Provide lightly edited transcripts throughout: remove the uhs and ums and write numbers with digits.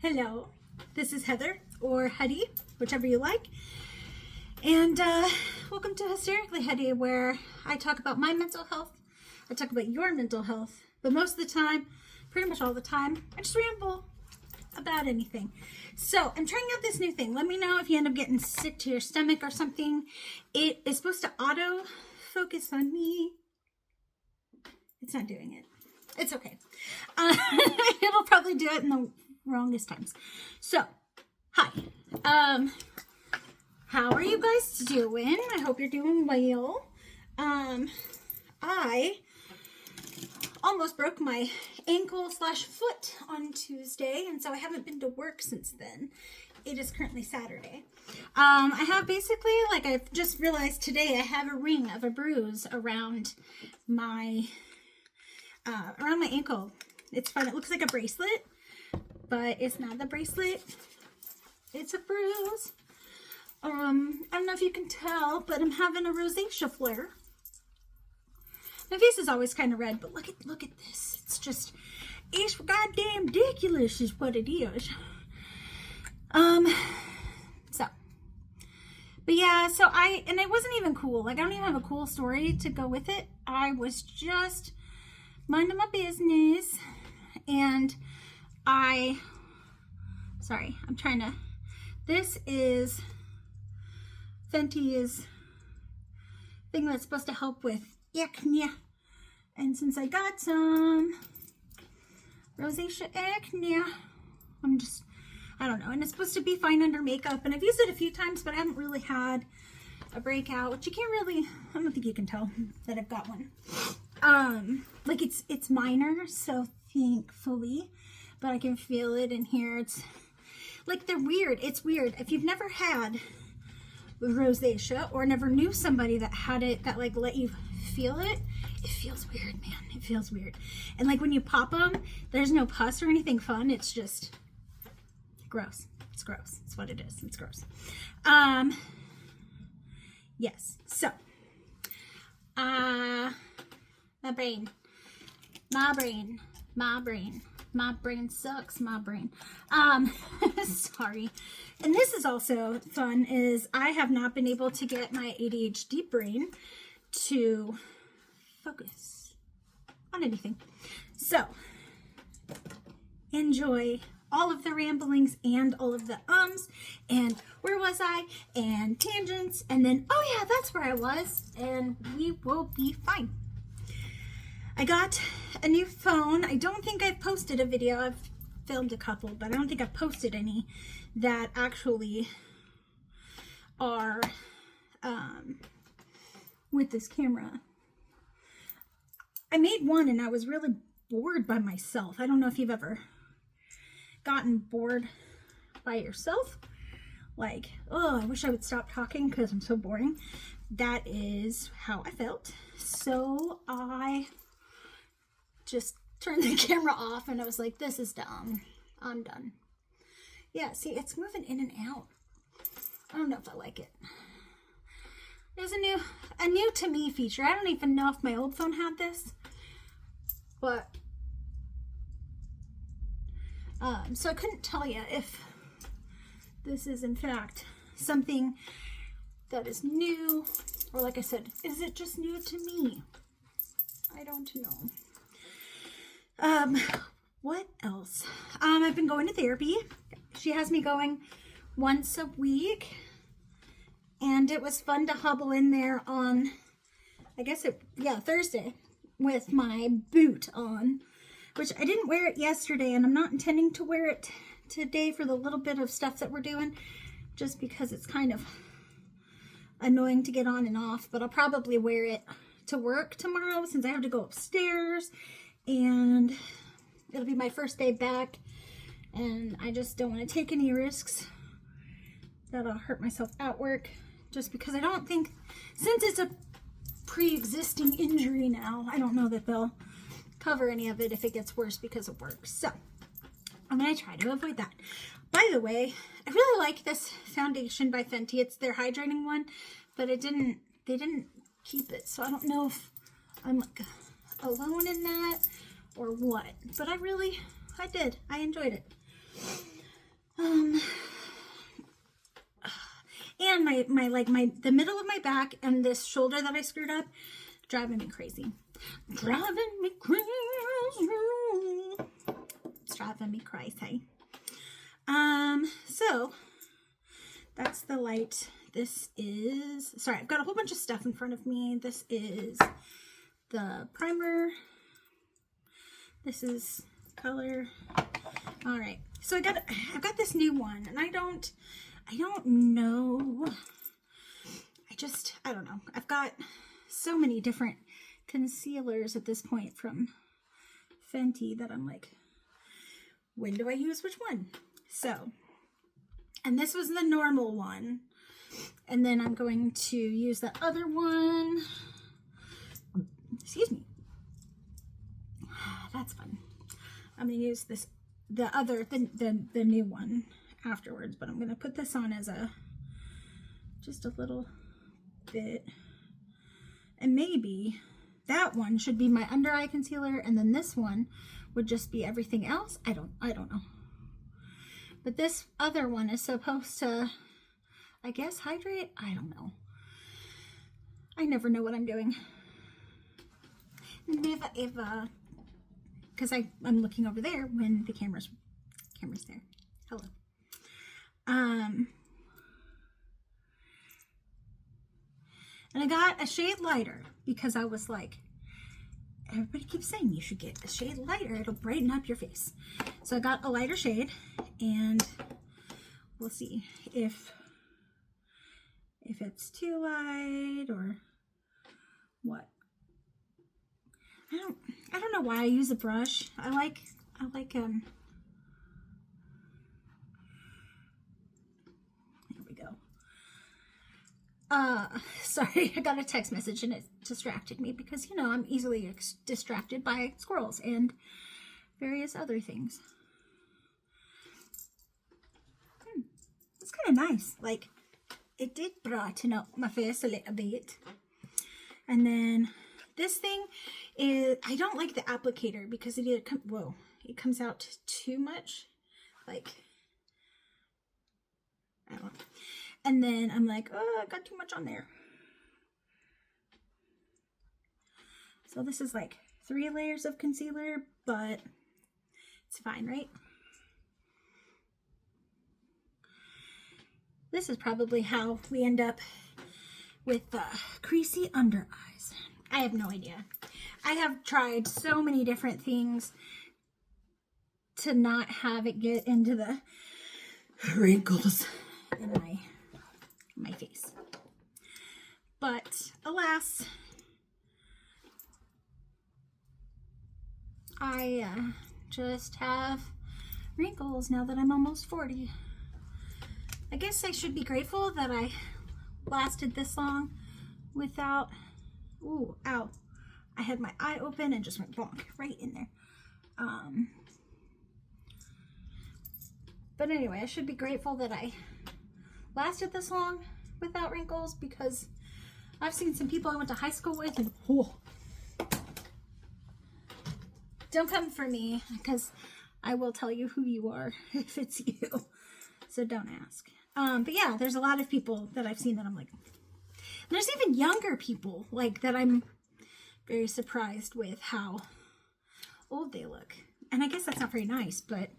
Hello, this is Heather, or Hetty, whichever you like, and welcome to Hysterically Hetty, where I talk about my mental health, I talk about your mental health, but most of the time, pretty much all the time, I just ramble about anything. So, I'm trying out this new thing. Let me know if you end up getting sick to your stomach or something. It is supposed to auto-focus on me. It's not doing it. It's okay. It'll probably do it in the wrongest times. So, hi. How are you guys doing? I hope you're doing well. I almost broke my ankle/foot on Tuesday, and so I haven't been to work since then. It is currently Saturday. I have basically, like I've just realized today, I have a ring of a bruise around my ankle. It's fun. It looks like a bracelet, but it's not the bracelet. It's a bruise. I don't know if you can tell, but I'm having a rosacea flare. My face is always kind of red, but look at this. It's just, it's goddamn ridiculous is what it is. But yeah, and it wasn't even cool. Like, I don't even have a cool story to go with it. I was just minding my business, and this is Fenty's thing that's supposed to help with acne. And since I got some rosacea acne, I don't know. And it's supposed to be fine under makeup. And I've used it a few times, but I haven't really had a breakout, which you can't really, I don't think you can tell that I've got one. Like it's minor, so thankfully, but I can feel it in here. It's like, they're weird. It's weird. If you've never had rosacea or never knew somebody that had it, that like let you feel it, it feels weird, man. It feels weird. And like when you pop them, there's no pus or anything fun. It's just gross. It's gross. It's what it is. It's gross. Yes. So, my brain sucks, my brain. Sorry. And this is also fun, is I have not been able to get my ADHD brain to focus on anything. So, enjoy all of the ramblings and all of the and where was I and tangents, and then, oh yeah, that's where I was, and we will be fine. I got a new phone. I don't think I've posted a video. I've filmed a couple, but I don't think I've posted any that actually are with this camera. I made one and I was really bored by myself. I don't know if you've ever gotten bored by yourself. Like, oh, I wish I would stop talking because I'm so boring. That is how I felt. So I just turned the camera off and I was like, this is dumb. I'm done. Yeah, see, it's moving in and out. I don't know if I like it. There's a new to me feature. I don't even know if my old phone had this, but so I couldn't tell you if this is in fact something that is new, or like I said, is it just new to me? I don't know. What else? I've been going to therapy. She has me going once a week, and it was fun to hobble in there on, Thursday with my boot on, which I didn't wear it yesterday, and I'm not intending to wear it today for the little bit of stuff that we're doing, just because it's kind of annoying to get on and off, but I'll probably wear it to work tomorrow since I have to go upstairs, and it'll be my first day back, and I just don't want to take any risks that I'll hurt myself at work, just because I don't think, since it's a pre-existing injury now, I don't know that they'll cover any of it if it gets worse because of work. So I'm going to try to avoid that. By the way, I really like this foundation by Fenty. It's their hydrating one, but they didn't keep it, so I don't know if I'm like alone in that or what, but I enjoyed it. And the middle of my back and this shoulder that I screwed up, driving me crazy. Driving me crazy. It's driving me crazy. So that's the light. This is, sorry, I've got a whole bunch of stuff in front of me. This is the primer. This is color. All right. So I've got this new one, and I don't know. I don't know. I've got so many different concealers at this point from Fenty that I'm like, when do I use which one? So, and this was the normal one. And then I'm going to use the other one. Excuse me. That's fun. I'm going to use this, the new one afterwards, but I'm going to put this on as just a little bit. And maybe that one should be my under eye concealer, and then this one would just be everything else. I don't know. But this other one is supposed to, I guess, hydrate. I don't know. I never know what I'm doing. Never ever. Because I'm looking over there when the camera's there. Hello. And I got a shade lighter because I was like, everybody keeps saying you should get a shade lighter. It'll brighten up your face. So I got a lighter shade, and we'll see if it's too light or what. I don't know why I use a brush. I like there we go. Sorry, I got a text message and it distracted me because, you know, I'm easily distracted by squirrels and various other things. It's kind of nice. Like, it did brighten up my face a little bit. And then this thing is, I don't like the applicator because it comes out too much. Like, I don't know. And then I'm like, oh, I got too much on there. So this is like 3 layers of concealer, but it's fine, right? This is probably how we end up with creasy under eyes. I have no idea. I have tried so many different things to not have it get into the wrinkles in my face. But alas, I just have wrinkles now that I'm almost 40. I guess I should be grateful that I lasted this long without, ooh, ow. I had my eye open and just went bonk right in there. But anyway, I should be grateful that I lasted this long without wrinkles, because I've seen some people I went to high school with and whoa. Don't come for me, because I will tell you who you are if it's you. So don't ask. But yeah, there's a lot of people that I've seen that I'm like, there's even younger people like that I'm very surprised with how old they look. And I guess that's not very nice, but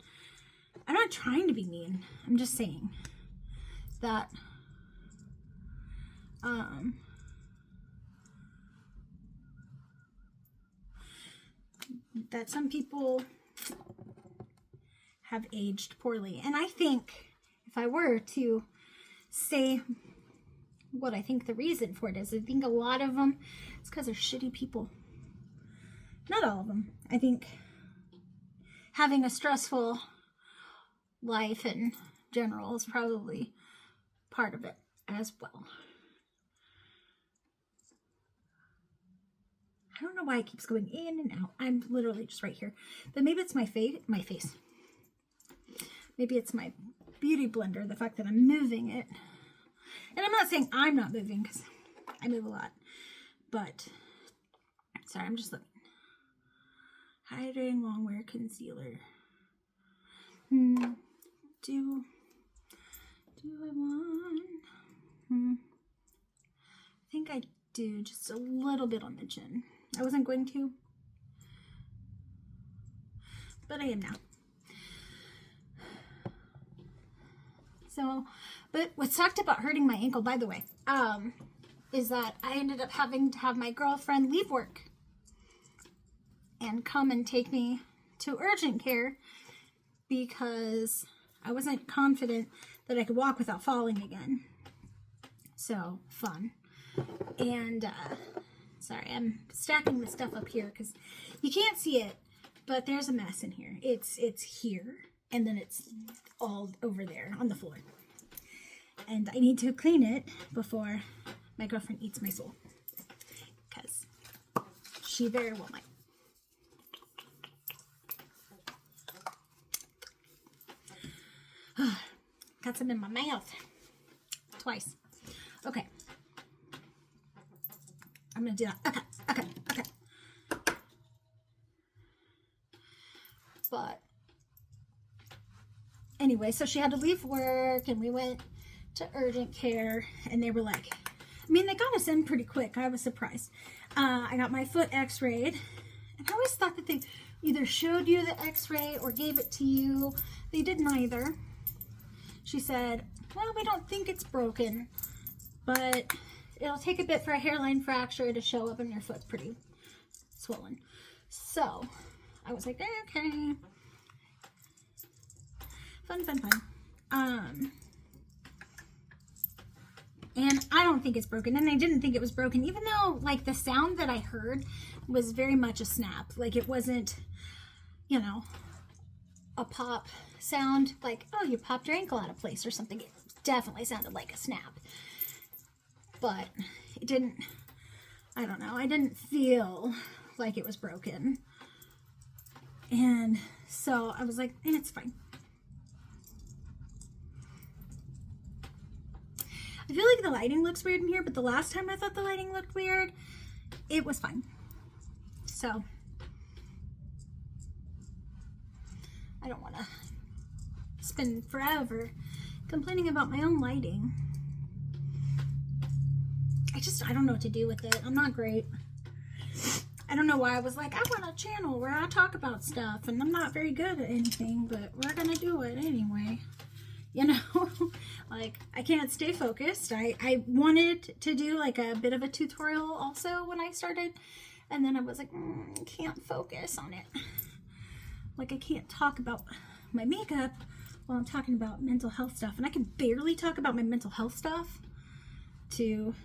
I'm not trying to be mean. I'm just saying that that some people have aged poorly. And I think if I were to say what I think the reason for it is, I think a lot of them, it's because they're shitty people. Not all of them. I think having a stressful life in general is probably part of it as well. I don't know why it keeps going in and out. I'm literally just right here. But maybe it's my face. Maybe it's my beauty blender, the fact that I'm moving it. And I'm not saying I'm not moving, because I move a lot. But, sorry, I'm just looking. Hydrating Longwear Concealer. do I want? I think I do just a little bit on the chin. I wasn't going to, but I am now. So, but what sucked about hurting my ankle, by the way, is that I ended up having to have my girlfriend leave work and come and take me to urgent care because I wasn't confident that I could walk without falling again. So, fun. And, sorry, I'm stacking the stuff up here because you can't see it, but there's a mess in here. It's here, and then it's all over there on the floor. And I need to clean it before my girlfriend eats my soul, because she very well might. Got some in my mouth. Twice. Okay. I'm going to do that. Okay. But anyway, so she had to leave work and we went to urgent care and they were like, I mean, they got us in pretty quick. I was surprised. I got my foot x-rayed and I always thought that they either showed you the x-ray or gave it to you. They did neither. She said, well, we don't think it's broken, but it'll take a bit for a hairline fracture to show up and your foot's pretty swollen. So I was like, okay. Fun. And I don't think it's broken. And I didn't think it was broken, even though like the sound that I heard was very much a snap. Like it wasn't, you know, a pop sound like, oh, you popped your ankle out of place or something. It definitely sounded like a snap. But it didn't, I don't know, I didn't feel like it was broken. And so I was like, it's fine. I feel like the lighting looks weird in here, but the last time I thought the lighting looked weird, it was fine. So I don't want to spend forever complaining about my own lighting. I don't know what to do with it. I'm not great. I don't know why I was like, I want a channel where I talk about stuff and I'm not very good at anything, but we're gonna do it anyway. You know, like I can't stay focused. I wanted to do like a bit of a tutorial also when I started, and then I was like, can't focus on it. Like I can't talk about my makeup while I'm talking about mental health stuff, and I can barely talk about my mental health stuff to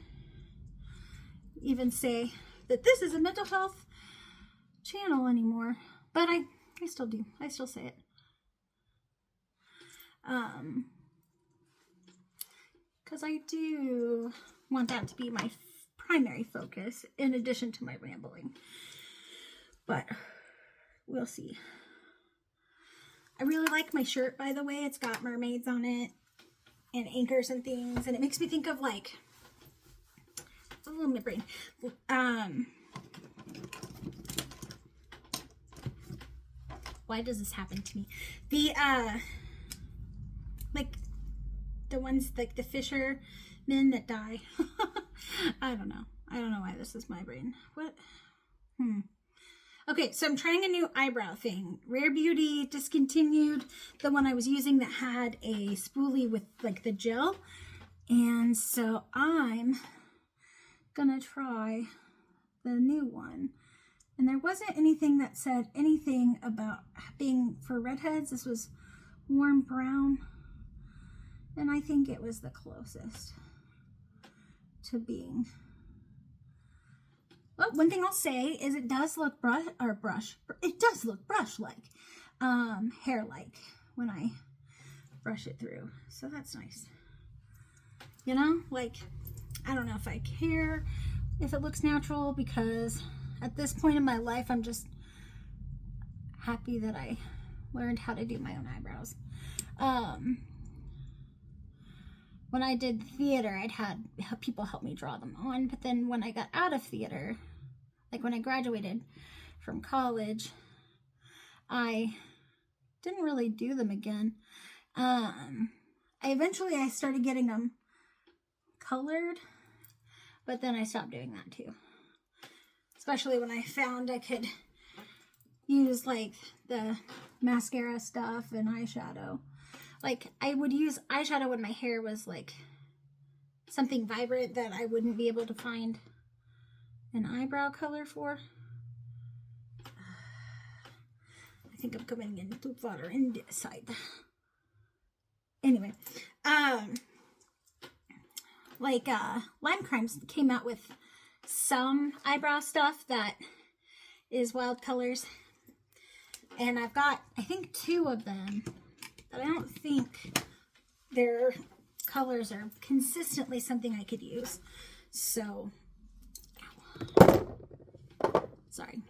even say that this is a mental health channel anymore, but I still do. I still say it. Because I do want that to be my primary focus in addition to my rambling, but we'll see. I really like my shirt, by the way. It's got mermaids on it and anchors and things, and it makes me think of like, oh, my brain. Why does this happen to me? The like the ones like the fishermen that die. I don't know why this is my brain. What? Okay, so I'm trying a new eyebrow thing. Rare Beauty discontinued the one I was using that had a spoolie with like the gel, and so I'm gonna try the new one. And there wasn't anything that said anything about being for redheads. This was warm brown, and I think it was the closest to being. Well, one thing I'll say is it does look it does look brush-like, hair-like when I brush it through. So that's nice. You know, like, I don't know if I care if it looks natural, because at this point in my life, I'm just happy that I learned how to do my own eyebrows. When I did theater, I'd had people help me draw them on, but then when I got out of theater, like when I graduated from college, I didn't really do them again. I started getting them colored, but then I stopped doing that too. Especially when I found I could use like the mascara stuff and eyeshadow. Like I would use eyeshadow when my hair was like something vibrant that I wouldn't be able to find an eyebrow color for. I think I'm coming in too far inside. Anyway, Lime Crimes came out with some eyebrow stuff that is wild colors, and I've got, I think, 2 of them, but I don't think their colors are consistently something I could use. So, sorry.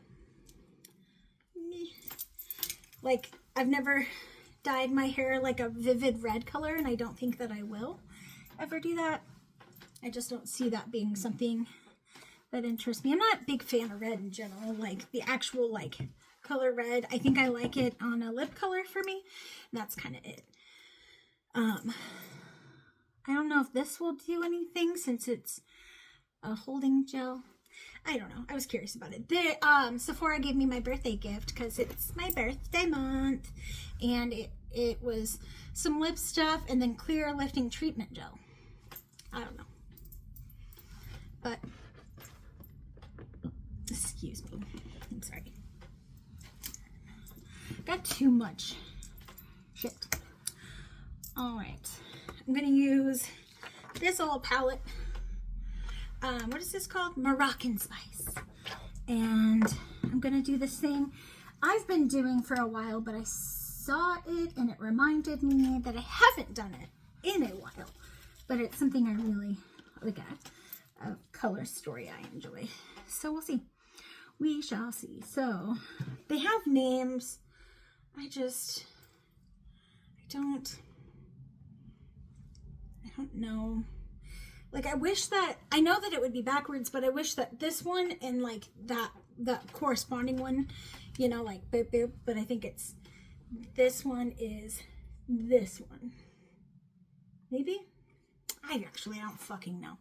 Like, I've never dyed my hair like a vivid red color, and I don't think that I will ever do that. I just don't see that being something that interests me. I'm not a big fan of red in general, like the actual like color red. I think I like it on a lip color for me, and that's kind of it. I don't know if this will do anything since it's a holding gel. I don't know. I was curious about it. Sephora gave me my birthday gift because it's my birthday month, and it was some lip stuff and then clear lifting treatment gel. I don't know. But, excuse me. I'm sorry. Got too much shit. Alright. I'm going to use this old palette. What is this called? Moroccan Spice. And I'm going to do this thing I've been doing for a while, but I saw it and it reminded me that I haven't done it in a while. But it's something I really look at. A color story I enjoy. So we'll see. We shall see. So they have names. I don't know. Like, I wish that, I know that it would be backwards, but I wish that this one and like that corresponding one, you know, like boop boop, but I think it's, this one is this one. Maybe? I don't fucking know.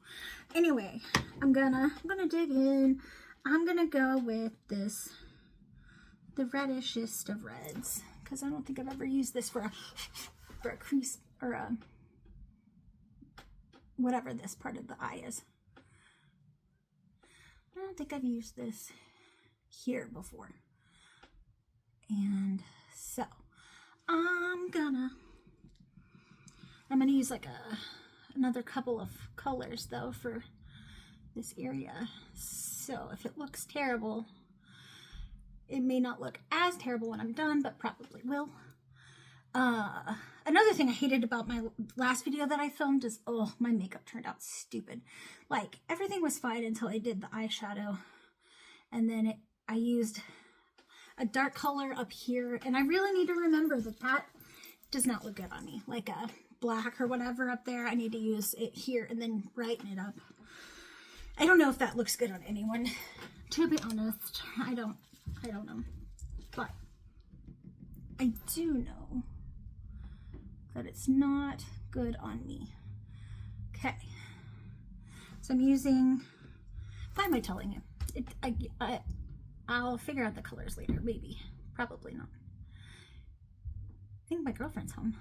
Anyway, I'm gonna dig in. I'm gonna go with this, the reddishest of reds, because I don't think I've ever used this for a crease or a whatever this part of the eye is. I don't think I've used this here before. And so I'm gonna use like another couple of colors though for this area. So if it looks terrible, it may not look as terrible when I'm done, but probably will. Another thing I hated about my last video that I filmed is, oh, my makeup turned out stupid. Like, everything was fine until I did the eyeshadow. And then I used a dark color up here. And I really need to remember that does not look good on me. Like a black or whatever up there. I need to use it here and then brighten it up. I don't know if that looks good on anyone. To be honest, I don't know. But I do know that it's not good on me. Okay. So I'm using, why am I telling you? I'll figure out the colors later, maybe. Probably not. I think my girlfriend's home.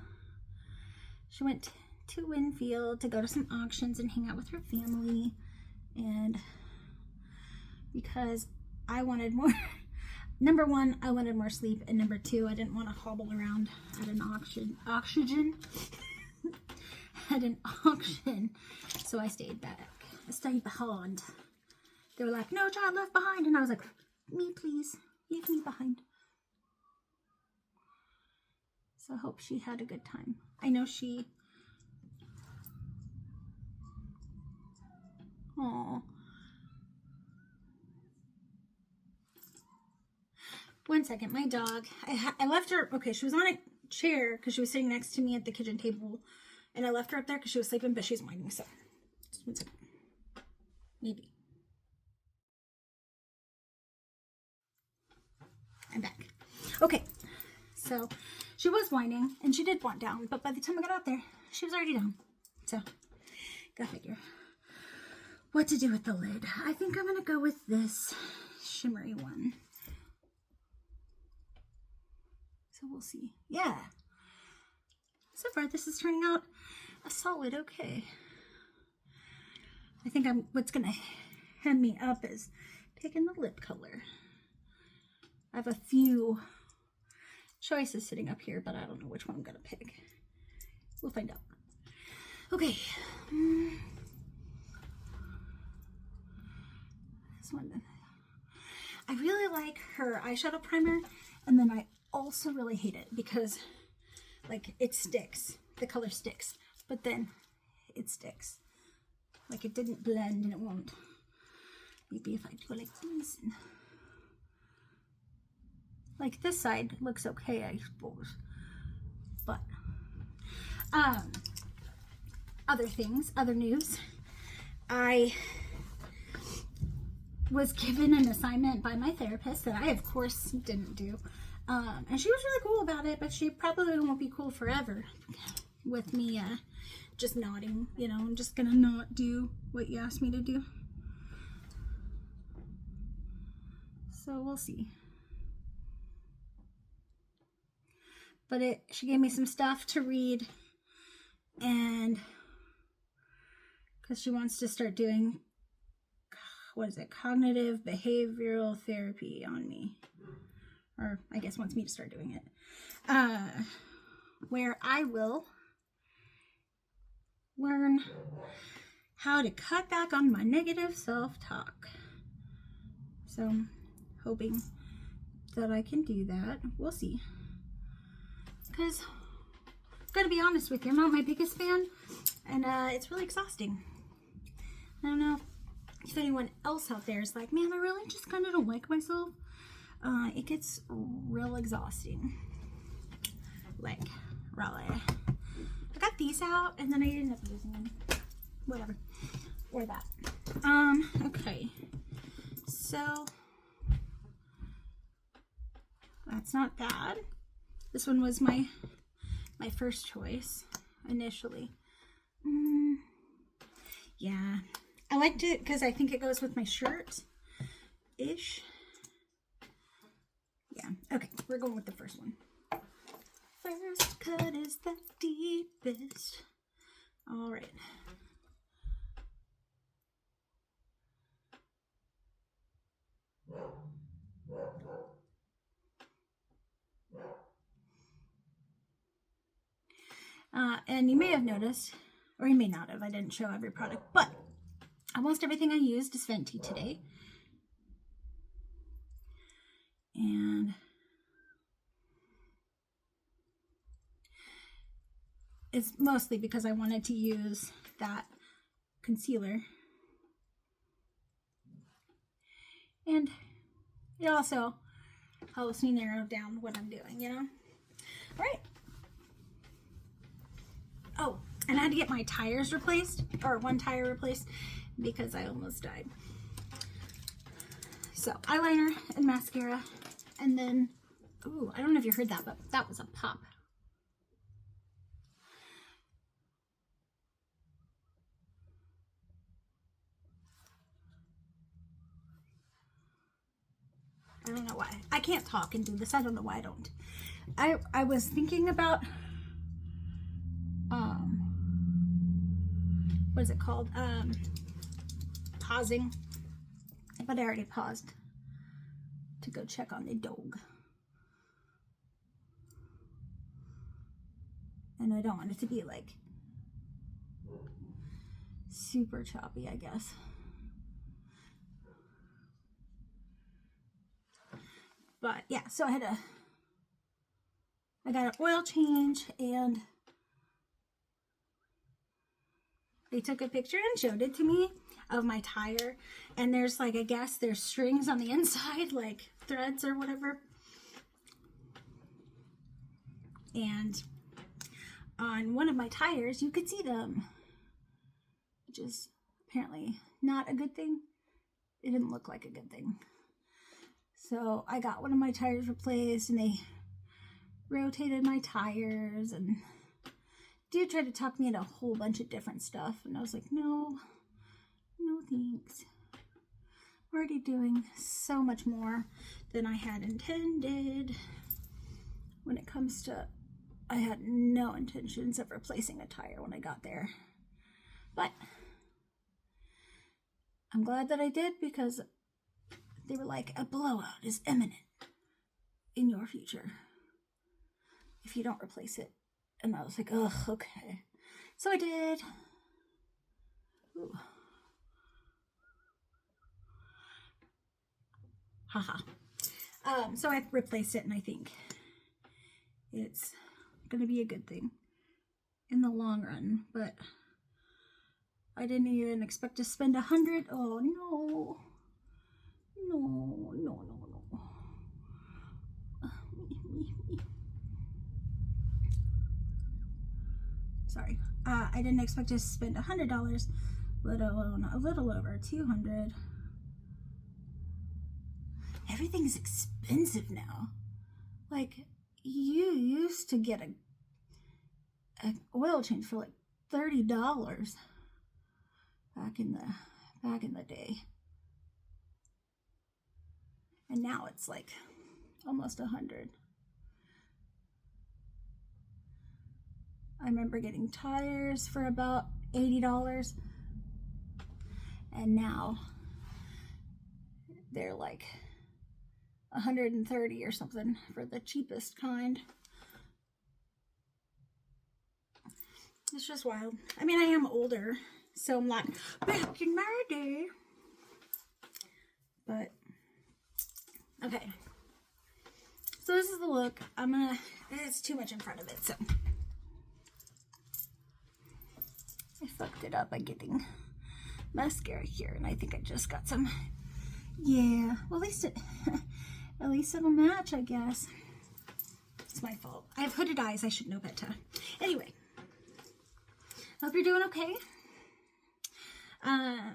She went to Winfield to go to some auctions and hang out with her family. And because I wanted more, number one, I wanted more sleep, and number two, I didn't want to hobble around at an auction. At an auction. So I stayed back. I stayed behind. They were like, no child left behind. And I was like, me please. Leave me behind. So I hope she had a good time. I know she... Aww. One second, my dog. I left her. Okay, she was on a chair because she was sitting next to me at the kitchen table, and I left her up there because she was sleeping, but she's whining. So, just 1 second. Maybe. I'm back. Okay, so She was whining, and she did want down, but by the time I got out there, she was already down. So, go figure. What to do with the lid? I think I'm going to go with this shimmery one. So we'll see. Yeah. So far, this is turning out a solid okay. I think what's going to hem me up is picking the lip color. I have a few choices sitting up here, but I don't know which one I'm going to pick. We'll find out. Okay. This one. I really like her eyeshadow primer, and then I also really hate it because, like, it sticks. The color sticks, but then it sticks. Like, it didn't blend, and it won't. Maybe if I do like this. Like, this side looks okay, I suppose. But, other things, other news. I was given an assignment by my therapist that I, of course, didn't do. And she was really cool about it, but she probably won't be cool forever with me just nodding, you know. I'm just gonna not do what you asked me to do. So we'll see. But she gave me some stuff to read, and because she wants to start doing, what is it, cognitive behavioral therapy on me, or I guess wants me to start doing it, where I will learn how to cut back on my negative self-talk. So I'm hoping that I can do that. We'll see. Because I'm going to be honest with you, I'm not my biggest fan, and it's really exhausting. I don't know if anyone else out there is like, man, I really just kind of don't like myself. It gets real exhausting. Like, really. I got these out, and then I ended up using them. Whatever. Or that. Okay. So, that's not bad. This one was my first choice initially. Yeah, I liked it because I think it goes with my shirt-ish. Yeah, okay, we're going with the first one. First cut is the deepest. All right. And you may have noticed, or you may not have, I didn't show every product, but almost everything I used is Fenty today. And it's mostly because I wanted to use that concealer. And it also helps me narrow down what I'm doing, you know? All right. Oh, and I had to get my tires replaced, or one tire replaced, because I almost died. So, eyeliner and mascara, and then, ooh, I don't know if you heard that, but that was a pop. I don't know why. I can't talk and do this. I don't know why I don't. I was thinking about, what is it called? Pausing. But I already paused to go check on the dog. And I don't want it to be like super choppy, I guess. But yeah, so I got an oil change, and they took a picture and showed it to me of my tire, and there's like, I guess there's strings on the inside, like threads or whatever, and on one of my tires you could see them, which is apparently not a good thing. It didn't look like a good thing. So I got one of my tires replaced, and they rotated my tires, and dude tried to talk me into a whole bunch of different stuff, and I was like, no thanks. I'm already doing so much more than I had intended. When it comes to, I had no intentions of replacing a tire when I got there, but I'm glad that I did, because they were like, a blowout is imminent in your future if you don't replace it. And I was like, oh, okay. So I did. Ooh. Haha. So I replaced it, and I think it's going to be a good thing in the long run, but I didn't even expect to spend $100. Oh, no. No. Sorry. I didn't expect to spend $100, let alone a little over $200. Everything's expensive now. Like, you used to get an oil change for like $30 back in the day, and now it's like almost $100. I remember getting tires for about $80, and now they're like $130 or something for the cheapest kind. It's just wild. I mean, I am older, so I'm like, back in my day. But, okay. So this is the look. It's too much in front of it, so I fucked it up by getting mascara here, and I think I just got some. Yeah, well, at least it'll match, I guess. It's my fault. I have hooded eyes. I should know better. Anyway, I hope you're doing okay. I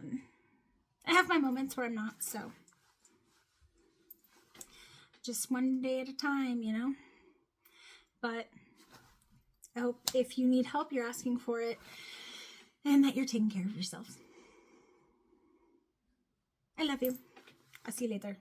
have my moments where I'm not, so just one day at a time, you know. But I hope if you need help, you're asking for it, and that you're taking care of yourselves. I love you. I'll see you later.